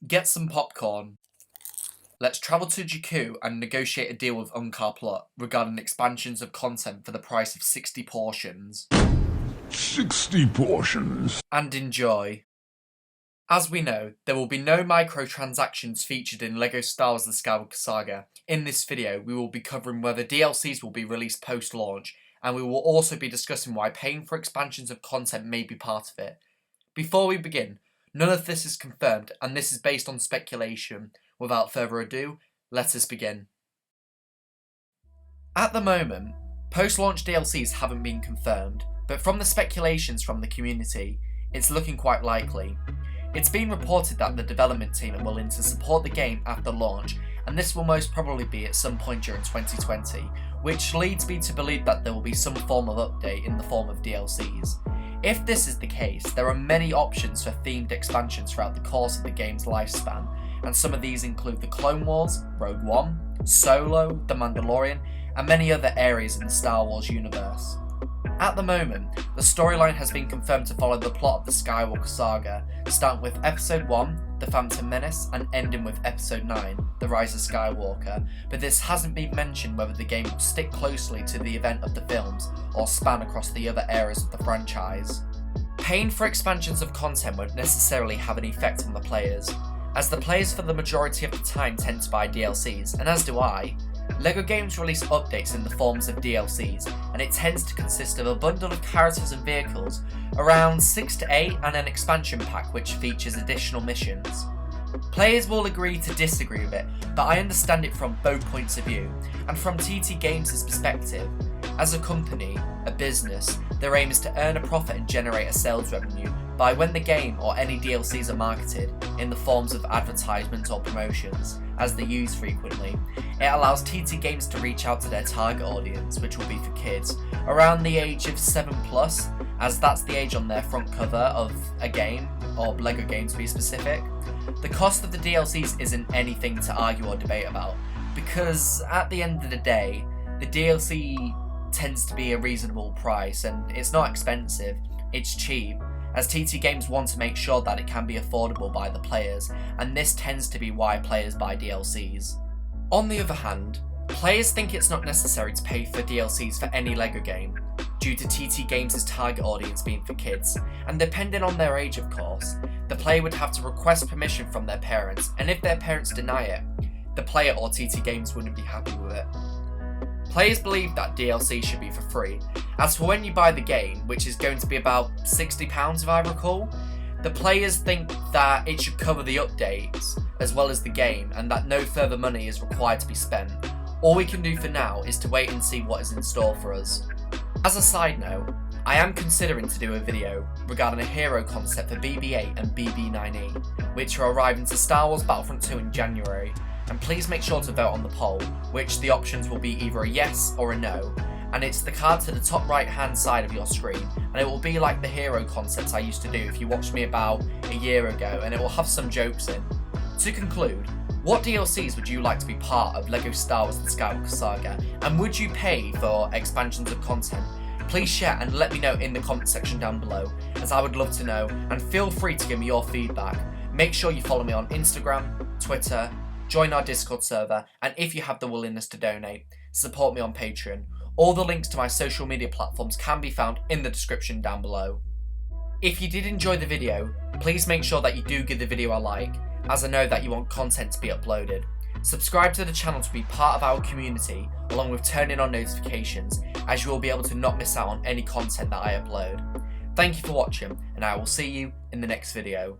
Get some popcorn. Let's travel to Jakku and negotiate a deal with Unkar Plot regarding expansions of content for the price of 60 portions. 60 portions. And enjoy. As we know, there will be no microtransactions featured in LEGO Star Wars The Skywalker Saga. In this video, we will be covering whether DLCs will be released post-launch, and we will also be discussing why paying for expansions of content may be part of it. Before we begin, none of this is confirmed, and this is based on speculation. Without further ado, let us begin. At the moment, post-launch DLCs haven't been confirmed, but from the speculations from the community, it's looking quite likely. It's been reported that the development team are willing to support the game after launch, and this will most probably be at some point during 2020, which leads me to believe that there will be some form of update in the form of DLCs. If this is the case, there are many options for themed expansions throughout the course of the game's lifespan, and some of these include the Clone Wars, Rogue One, Solo, The Mandalorian, and many other areas in the Star Wars universe. At the moment, the storyline has been confirmed to follow the plot of the Skywalker Saga, starting with Episode 1, The Phantom Menace, and ending with Episode 9, The Rise of Skywalker, but this hasn't been mentioned whether the game will stick closely to the event of the films or span across the other eras of the franchise. Paying for expansions of content won't necessarily have an effect on the players, as the players for the majority of the time tend to buy DLCs, and as do I. LEGO games release updates in the forms of DLCs, and it tends to consist of a bundle of characters and vehicles, around 6 to 8, and an expansion pack which features additional missions. Players will agree to disagree with it, but I understand it from both points of view, and from TT Games' perspective. As a company, a business, their aim is to earn a profit and generate a sales revenue by when the game or any DLCs are marketed in the forms of advertisements or promotions, as they use frequently. It allows TT Games to reach out to their target audience, which will be for kids around the age of 7+, as that's the age on their front cover of a game, or LEGO game to be specific. The cost of the DLCs isn't anything to argue or debate about, because at the end of the day, the DLC tends to be a reasonable price, and it's not expensive, it's cheap, as TT Games want to make sure that it can be affordable by the players, and this tends to be why players buy DLCs. On the other hand, players think it's not necessary to pay for DLCs for any LEGO game, due to TT Games' target audience being for kids, and depending on their age of course, the player would have to request permission from their parents, and if their parents deny it, the player or TT Games wouldn't be happy with it. Players believe that DLC should be for free. As for when you buy the game, which is going to be about £60 if I recall, the players think that it should cover the updates as well as the game, and that no further money is required to be spent. All we can do for now is to wait and see what is in store for us. As a side note, I am considering to do a video regarding a hero concept for BB-8 and BB-9E, which are arriving to Star Wars Battlefront 2 in January. And please make sure to vote on the poll, which the options will be either a yes or a no, and it's the card to the top right hand side of your screen, and it will be like the hero concepts I used to do if you watched me about a year ago, and it will have some jokes in. To conclude, what DLCs would you like to be part of LEGO Star Wars The Skywalker Saga, and would you pay for expansions of content? Please share and let me know in the comment section down below, as I would love to know, and feel free to give me your feedback. Make sure you follow me on Instagram, Twitter, join our Discord server, and if you have the willingness to donate, support me on Patreon. All the links to my social media platforms can be found in the description down below. If you did enjoy the video, please make sure that you do give the video a like, as I know that you want content to be uploaded. Subscribe to the channel to be part of our community, along with turning on notifications, as you will be able to not miss out on any content that I upload. Thank you for watching, and I will see you in the next video.